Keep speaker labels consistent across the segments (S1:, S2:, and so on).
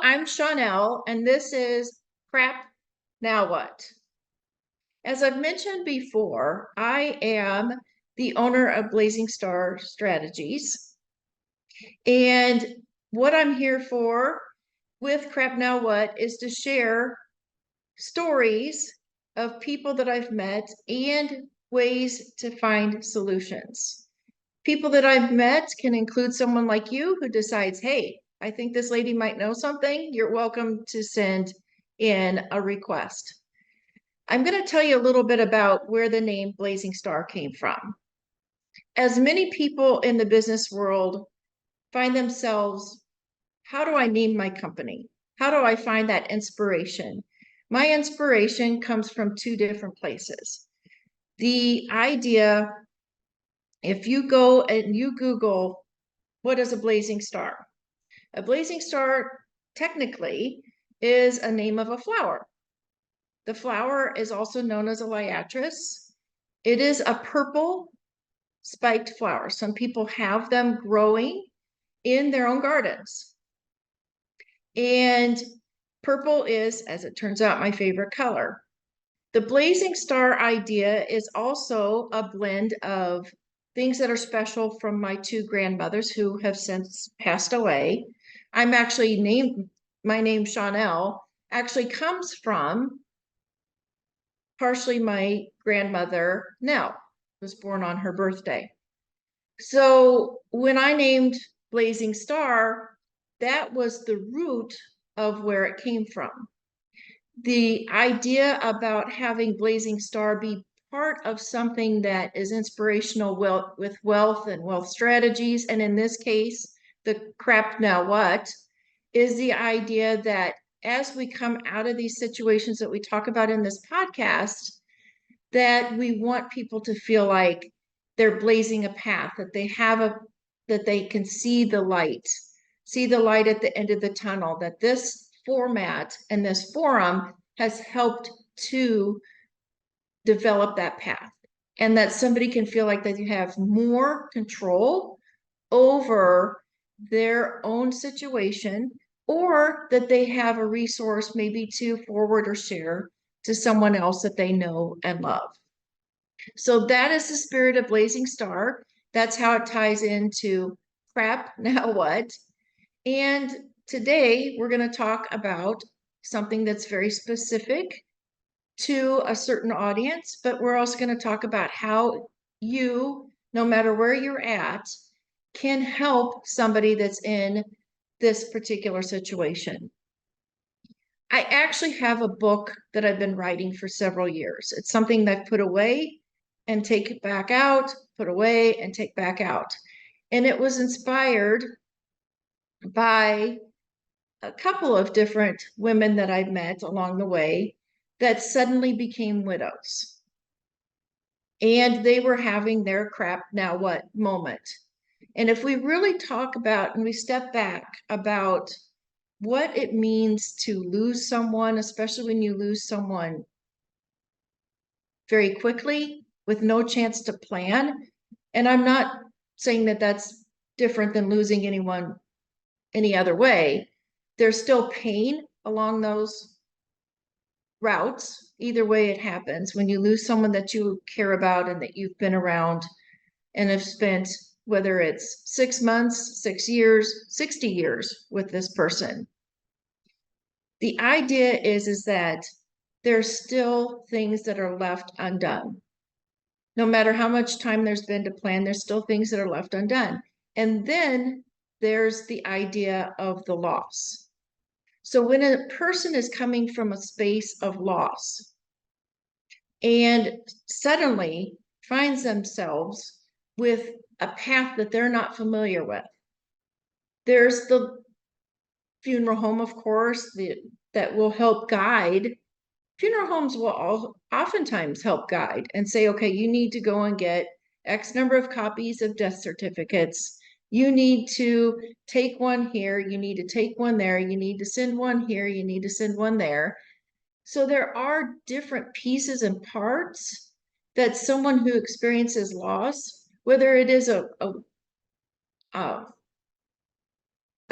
S1: I'm Shaunelle, and this is Crap, Now What? As I've mentioned before, I am the owner of Blazing Star Strategies. And what I'm here for with Crap Now What is to share stories of people that I've met and ways to find solutions. People that I've met can include someone like you who decides, hey, I think this lady might know something. You're welcome to send in a request. I'm going to tell you a little bit about where the name Blazing Star came from. As many people in the business world find themselves, how do I name my company? How do I find that inspiration? My inspiration comes from two different places. The idea, if you go and you Google, what is a blazing star? A blazing star technically is a name of a flower. The flower is also known as a liatris. It is a purple spiked flower. Some people have them growing in their own gardens. And purple is, as it turns out, my favorite color. The blazing star idea is also a blend of things that are special from my two grandmothers who have since passed away. I'm actually my name Shaunelle actually comes from partially my grandmother Nell, was born on her birthday. So when I named Blazing Star, that was the root of where it came from. The idea about having Blazing Star be part of something that is inspirational with wealth and wealth strategies, and in this case, the crap now what, is the idea that as we come out of these situations that we talk about in this podcast, that we want people to feel like they're blazing a path, that they can see the light at the end of the tunnel, that this format and this forum has helped to develop that path, and that somebody can feel like they have more control over their own situation, or that they have a resource maybe to forward or share to someone else that they know and love. So that is the spirit of Blazing Star. That's how it ties into crap, now what? And today we're going to talk about something that's very specific to a certain audience, but we're also going to talk about how you, no matter where you're at, can help somebody that's in this particular situation. I actually have a book that I've been writing for several years. It's something that I've put away and take it back out, put away and take back out. And it was inspired by a couple of different women that I've met along the way that suddenly became widows. And they were having their crap now what moment. And if we really talk about and we step back about what it means to lose someone, especially when you lose someone very quickly with no chance to plan. And I'm not saying that that's different than losing anyone any other way. There's still pain along those routes. Either way it happens when you lose someone that you care about and that you've been around and have spent, whether it's 6 months, 6 years, 60 years with this person. The idea is that there's still things that are left undone. No matter how much time there's been to plan, there's still things that are left undone. And then there's the idea of the loss. So when a person is coming from a space of loss and suddenly finds themselves with a path that they're not familiar with, there's the funeral home, of course, that will help guide. Funeral homes will oftentimes help guide and say, okay, you need to go and get X number of copies of death certificates. You need to take one here. You need to take one there. You need to send one here. You need to send one there. So there are different pieces and parts that someone who experiences loss, whether it is a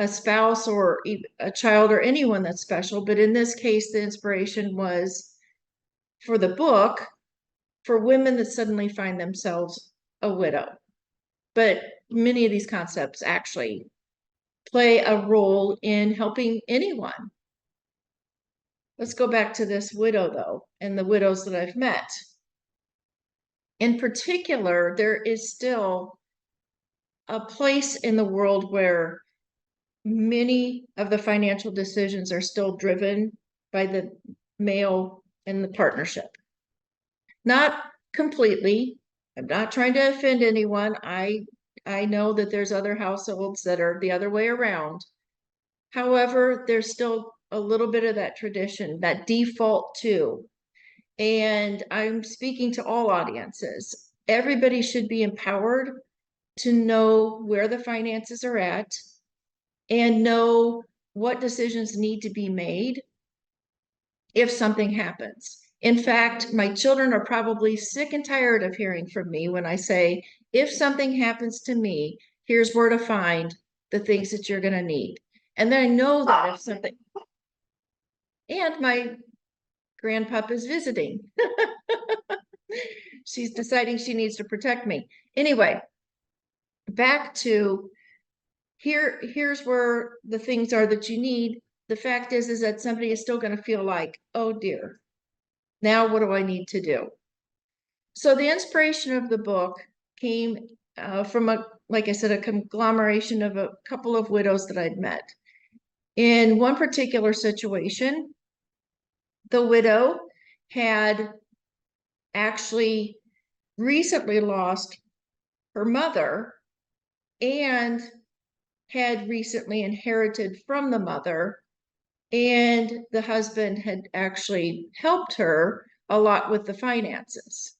S1: a spouse or a child or anyone that's special. But in this case, the inspiration was for the book for women that suddenly find themselves a widow. But many of these concepts actually play a role in helping anyone. Let's go back to this widow, though, and the widows that I've met. In particular, there is still a place in the world where many of the financial decisions are still driven by the male in the partnership. Not completely. I'm not trying to offend anyone. I know that there's other households that are the other way around. However, there's still a little bit of that tradition, that default too. And I'm speaking to all audiences. Everybody should be empowered to know where the finances are at and know what decisions need to be made if something happens. In fact, my children are probably sick and tired of hearing from me when I say, if something happens to me, here's where to find the things that you're going to need. And then I know that if something, and my grandpup is visiting. She's deciding she needs to protect me. Anyway, back to here's where the things are that you need. The fact is that somebody is still going to feel like, oh dear, now what do I need to do? So the inspiration of the book came from like I said, a conglomeration of a couple of widows that I'd met. In one particular situation, the widow had actually recently lost her mother and had recently inherited from the mother, and the husband had actually helped her a lot with the finances.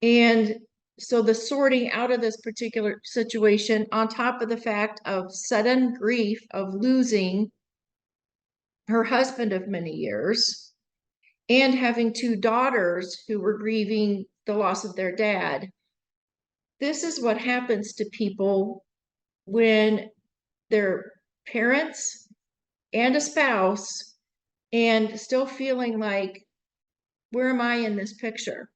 S1: And so the sorting out of this particular situation, on top of the fact of sudden grief of losing her husband of many years and having two daughters who were grieving the loss of their dad. This is what happens to people when they're parents and a spouse and still feeling like, where am I in this picture?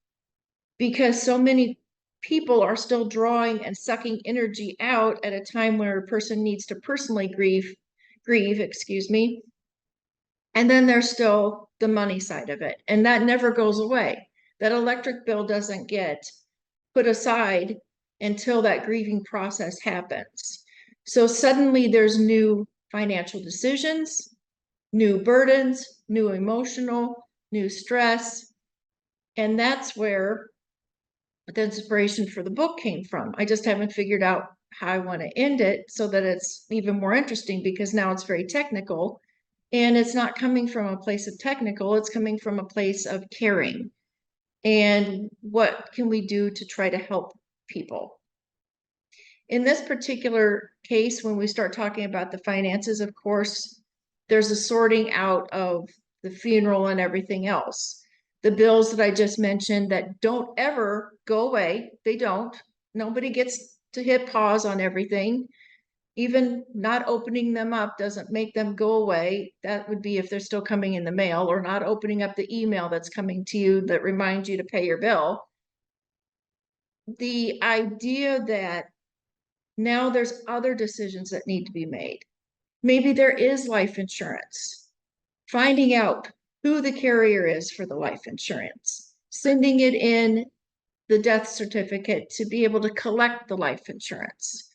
S1: Because so many people are still drawing and sucking energy out at a time where a person needs to personally grieve, excuse me. And then there's still the money side of it. And that never goes away. That electric bill doesn't get put aside until that grieving process happens. So suddenly there's new financial decisions, new burdens, new emotional, new stress. And that's where the inspiration for the book came from. I just haven't figured out how I want to end it so that it's even more interesting, because now it's very technical and it's not coming from a place of technical, it's coming from a place of caring. And what can we do to try to help people? In this particular case, when we start talking about the finances, of course, there's a sorting out of the funeral and everything else. The bills that I just mentioned that don't ever go away, they don't. Nobody gets to hit pause on everything. Even not opening them up doesn't make them go away. That would be if they're still coming in the mail, or not opening up the email that's coming to you that reminds you to pay your bill. The idea that now there's other decisions that need to be made. Maybe there is life insurance. Finding out who the carrier is for the life insurance, sending it in the death certificate to be able to collect the life insurance,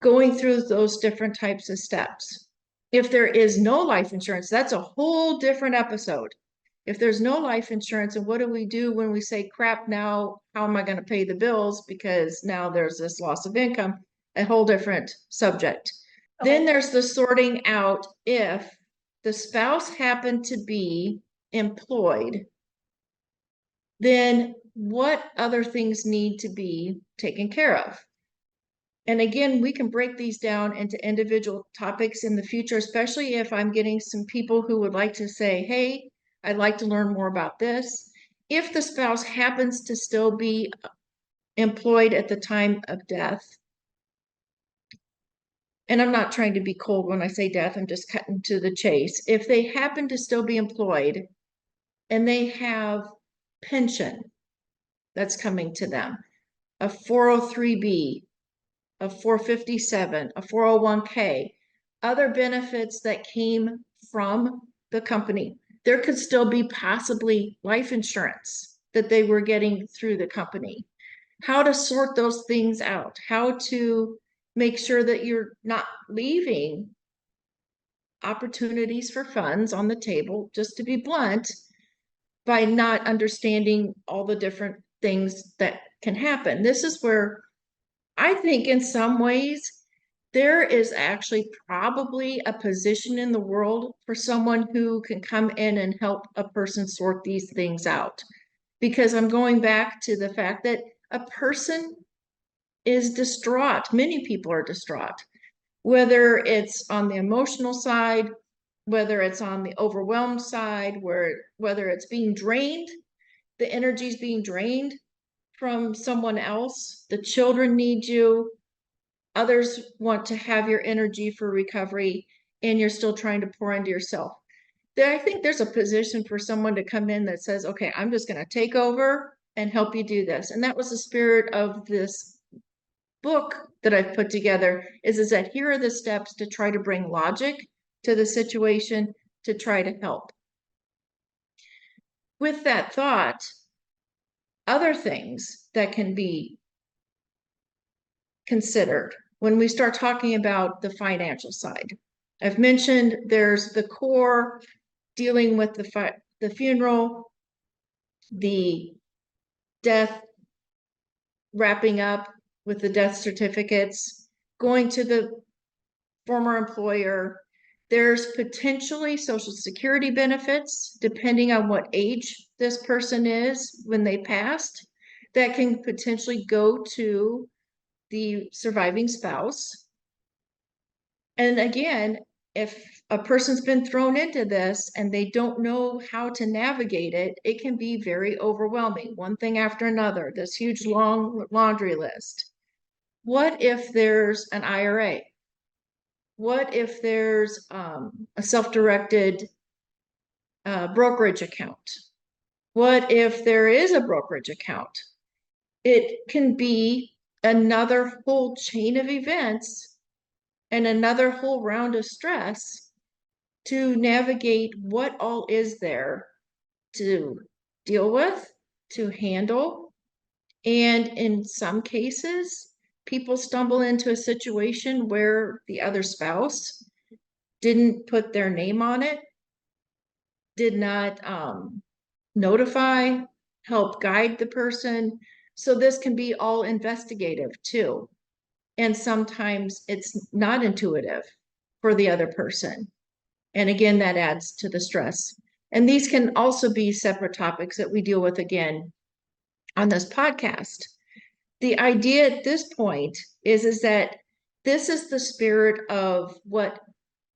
S1: going through those different types of steps. If there is no life insurance, that's a whole different episode. If there's no life insurance, and what do we do when we say, crap, now how am I going to pay the bills because now there's this loss of income? A whole different subject. Okay. Then there's the sorting out if the spouse happened to be employed, then what other things need to be taken care of? And again, we can break these down into individual topics in the future, especially if I'm getting some people who would like to say, hey, I'd like to learn more about this. If the spouse happens to still be employed at the time of death, and I'm not trying to be cold when I say death, I'm just cutting to the chase. If they happen to still be employed and they have pension that's coming to them, a 403B, a 457, a 401k, other benefits that came from the company. There could still be possibly life insurance that they were getting through the company. How to sort those things out, how to make sure that you're not leaving opportunities for funds on the table, just to be blunt, by not understanding all the different things that can happen. This is where I think in some ways there is actually probably a position in the world for someone who can come in and help a person sort these things out. Because I'm going back to the fact that a person is distraught. Many people are distraught, whether it's on the emotional side, whether it's on the overwhelmed side, whether it's being drained, the energy is being drained from someone else. The children need you. Others want to have your energy for recovery, and you're still trying to pour into yourself. I think there's a position for someone to come in that says, okay, I'm just going to take over and help you do this. And that was the spirit of this book that I've put together, is that here are the steps to try to bring logic to the situation to try to help. With that thought, other things that can be considered when we start talking about the financial side. I've mentioned there's the core dealing with the funeral, the death, wrapping up with the death certificates, going to the former employer. There's potentially Social Security benefits, depending on what age this person is when they passed, that can potentially go to the surviving spouse. And again, if a person's been thrown into this and they don't know how to navigate it, it can be very overwhelming. One thing after another, this huge long laundry list. What if there's an IRA? What if there's a self-directed brokerage account? What if there is a brokerage account? It can be another whole chain of events and another whole round of stress to navigate what all is there to deal with, to handle. And in some cases, people stumble into a situation where the other spouse didn't put their name on it, did not notify, help guide the person. So this can be all investigative too. And sometimes it's not intuitive for the other person. And again, that adds to the stress. And these can also be separate topics that we deal with again on this podcast. The idea at this point is that this is the spirit of what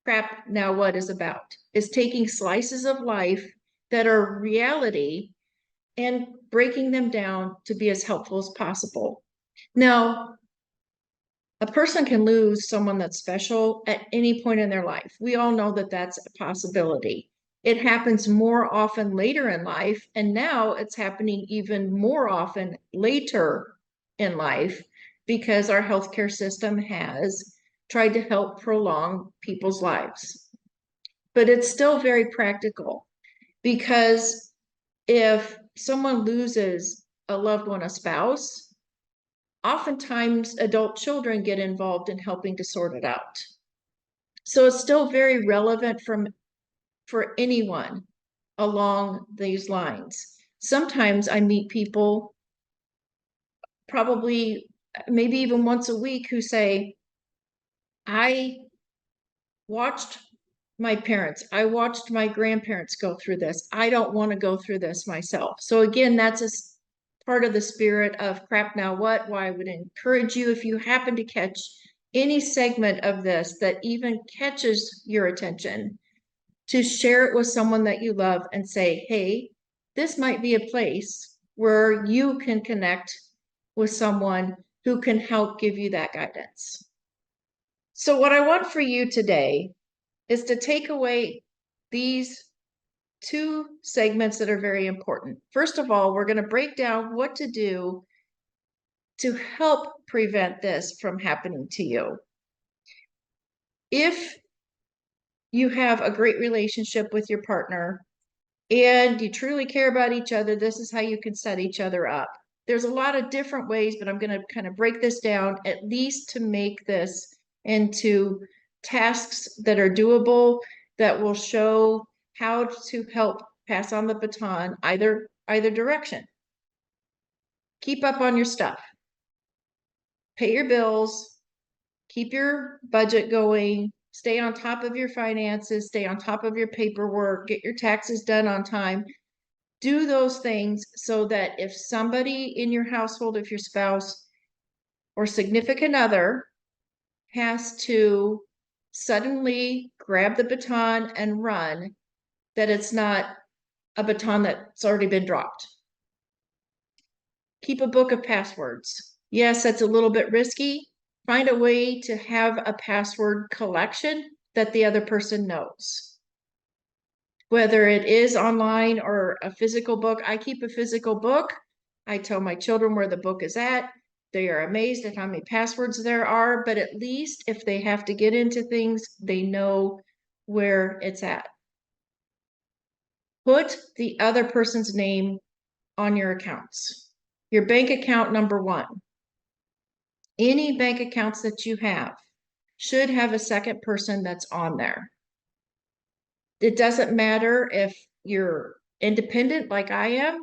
S1: Crap Now What is about, is taking slices of life that are reality and breaking them down to be as helpful as possible. Now, a person can lose someone that's special at any point in their life. We all know that that's a possibility. It happens more often later in life, and now it's happening even more often later in life because our healthcare system has tried to help prolong people's lives. But it's still very practical, because if someone loses a loved one, a spouse, oftentimes adult children get involved in helping to sort it out. So it's still very relevant for anyone along these lines. Sometimes I meet people, probably maybe even once a week, who say, I watched my parents, I watched my grandparents go through this. I don't want to go through this myself. So again, that's a part of the spirit of Crap Now What, why I would encourage you, if you happen to catch any segment of this that even catches your attention, to share it with someone that you love and say, hey, this might be a place where you can connect with someone who can help give you that guidance. So what I want for you today is to take away these two segments that are very important. First of all, we're going to break down what to do to help prevent this from happening to you. If you have a great relationship with your partner and you truly care about each other, this is how you can set each other up. There's a lot of different ways, but I'm going to kind of break this down at least to make this into tasks that are doable, that will show how to help pass on the baton either direction. Keep up on your stuff. Pay your bills, keep your budget going, stay on top of your finances, stay on top of your paperwork, get your taxes done on time. Do those things so that if somebody in your household, if your spouse or significant other has to suddenly grab the baton and run, that it's not a baton that's already been dropped. Keep a book of passwords. Yes, that's a little bit risky. Find a way to have a password collection that the other person knows. Whether it is online or a physical book, I keep a physical book. I tell my children where the book is at. They are amazed at how many passwords there are, but at least if they have to get into things, they know where it's at. Put the other person's name on your accounts. Your bank account number one. Any bank accounts that you have should have a second person that's on there. It doesn't matter if you're independent like I am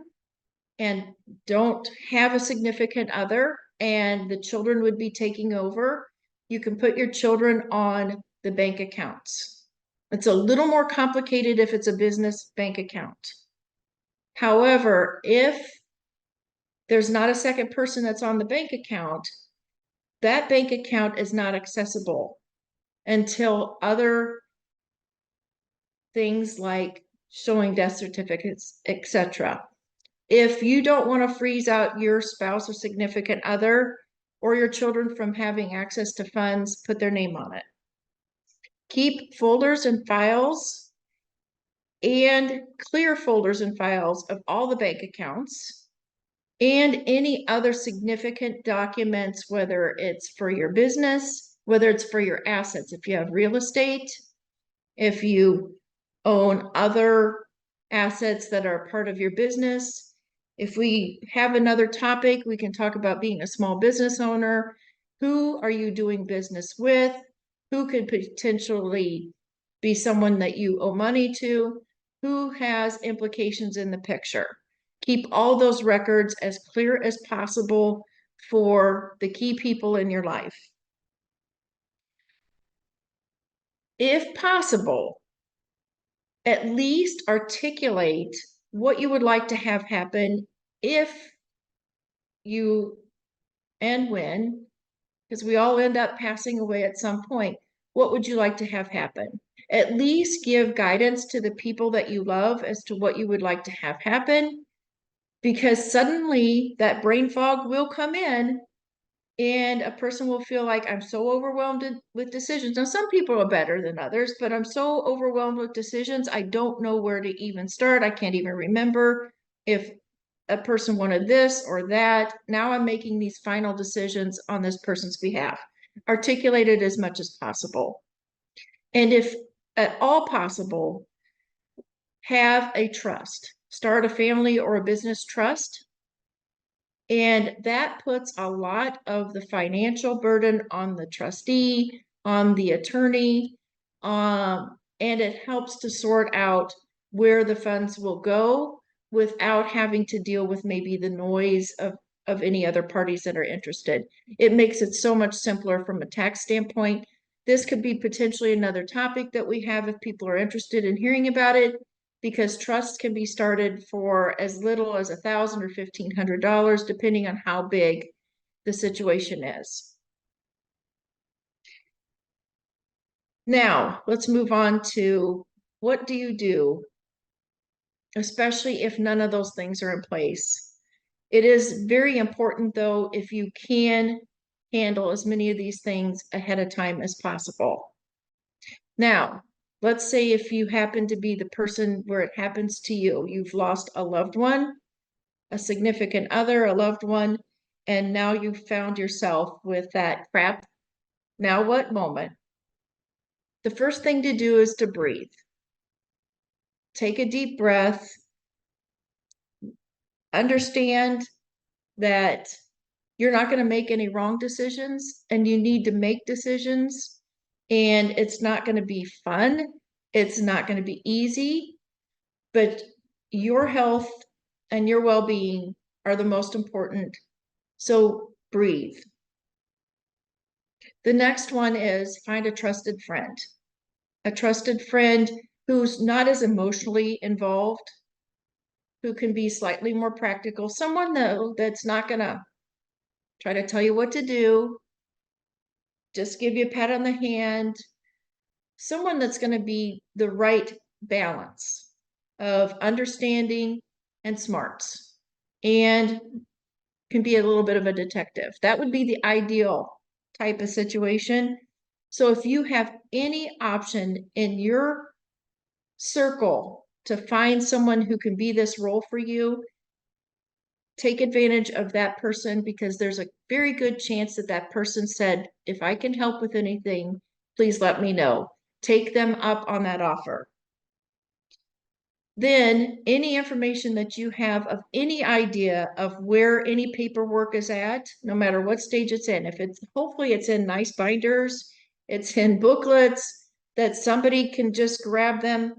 S1: and don't have a significant other and the children would be taking over. You can put your children on the bank accounts. It's a little more complicated if it's a business bank account. However, if there's not a second person that's on the bank account, that bank account is not accessible until other things like showing death certificates, etc. If you don't want to freeze out your spouse or significant other or your children from having access to funds, put their name on it. Keep folders and files and clear folders and files of all the bank accounts and any other significant documents, whether it's for your business, whether it's for your assets. If you have real estate, if you own other assets that are part of your business. If we have another topic, we can talk about being a small business owner. Who are you doing business with? Who could potentially be someone that you owe money to? Who has implications in the picture? Keep all those records as clear as possible for the key people in your life. If possible, at least articulate what you would like to have happen if you and when, because we all end up passing away at some point. What would you like to have happen? At least give guidance to the people that you love as to what you would like to have happen, because suddenly that brain fog will come in and a person will feel like, I'm so overwhelmed with decisions. Now, some people are better than others, but I'm so overwhelmed with decisions, I don't know where to even start. I can't even remember if a person wanted this or that. Now I'm making these final decisions on this person's behalf. Articulate it as much as possible. And if at all possible, have a trust. Start a family or a business trust. And that puts a lot of the financial burden on the trustee, on the attorney, and it helps to sort out where the funds will go without having to deal with maybe the noise of any other parties that are interested. It makes it so much simpler from a tax standpoint. This could be potentially another topic that we have if people are interested in hearing about it, because trusts can be started for as little as $1,000 or $1,500, depending on how big the situation is. Now, let's move on to what do you do, especially if none of those things are in place. It is very important, though, if you can handle as many of these things ahead of time as possible. Now, let's say if you happen to be the person where it happens to you, you've lost a loved one, a significant other, a loved one, and now you've found yourself with that crap, now what moment? The first thing to do is to breathe. Take a deep breath. Understand that you're not going to make any wrong decisions and you need to make decisions, and it's not going to be fun. It's not going to be easy, but your health and your well-being are the most important. So breathe. The next one is find a trusted friend. A trusted friend who's not as emotionally involved, who can be slightly more practical. Someone, though, that's not going to try to tell you what to do, just give you a pat on the hand. Someone that's going to be the right balance of understanding and smarts, and can be a little bit of a detective. That would be the ideal type of situation. So if you have any option in your circle to find someone who can be this role for you, take advantage of that person, because there's a very good chance that that person said, if I can help with anything, please let me know. Take them up on that offer. Then any information that you have of any idea of where any paperwork is at, no matter what stage it's in, if it's, hopefully it's in nice binders, it's in booklets that somebody can just grab them,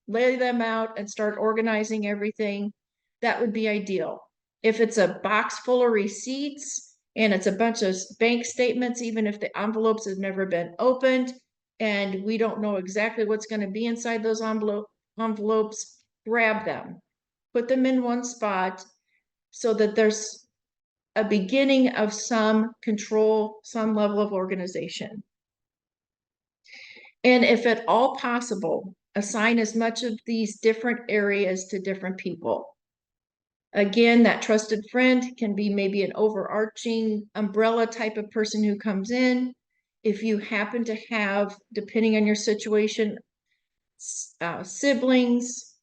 S1: lay them out and start organizing everything, that would be ideal. If it's a box full of receipts and it's a bunch of bank statements, even if the envelopes have never been opened and we don't know exactly what's going to be inside those envelopes, grab them, put them in one spot so that there's a beginning of some control, some level of organization. And if at all possible, assign as much of these different areas to different people. Again, that trusted friend can be maybe an overarching umbrella type of person who comes in. If you happen to have, depending on your situation, siblings,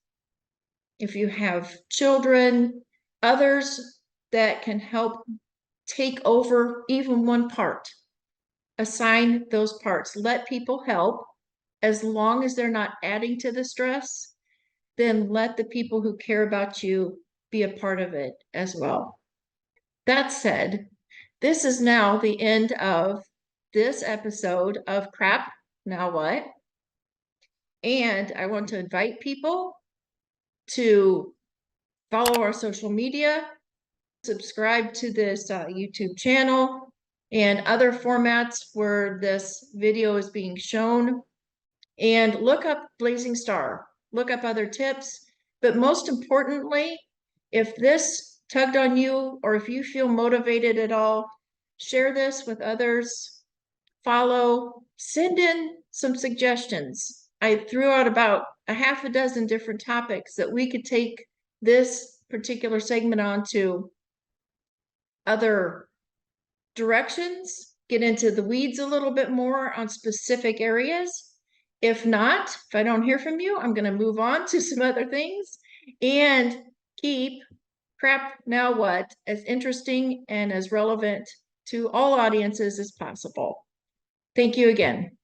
S1: if you have children, others that can help take over even one part, assign those parts. Let people help as long as they're not adding to the stress. Then let the people who care about you be a part of it as well. That said, this is now the end of this episode of Crap, Now What? And I want to invite people to follow our social media, subscribe to this YouTube channel and other formats where this video is being shown, and look up Blazing Star, look up other tips. But most importantly, if this tugged on you or if you feel motivated at all, share this with others, follow, send in some suggestions. I threw out about a half a dozen different topics that we could take this particular segment on to other directions, get into the weeds a little bit more on specific areas. If not, if I don't hear from you, I'm going to move on to some other things and keep Crap Now What as interesting and as relevant to all audiences as possible. Thank you again.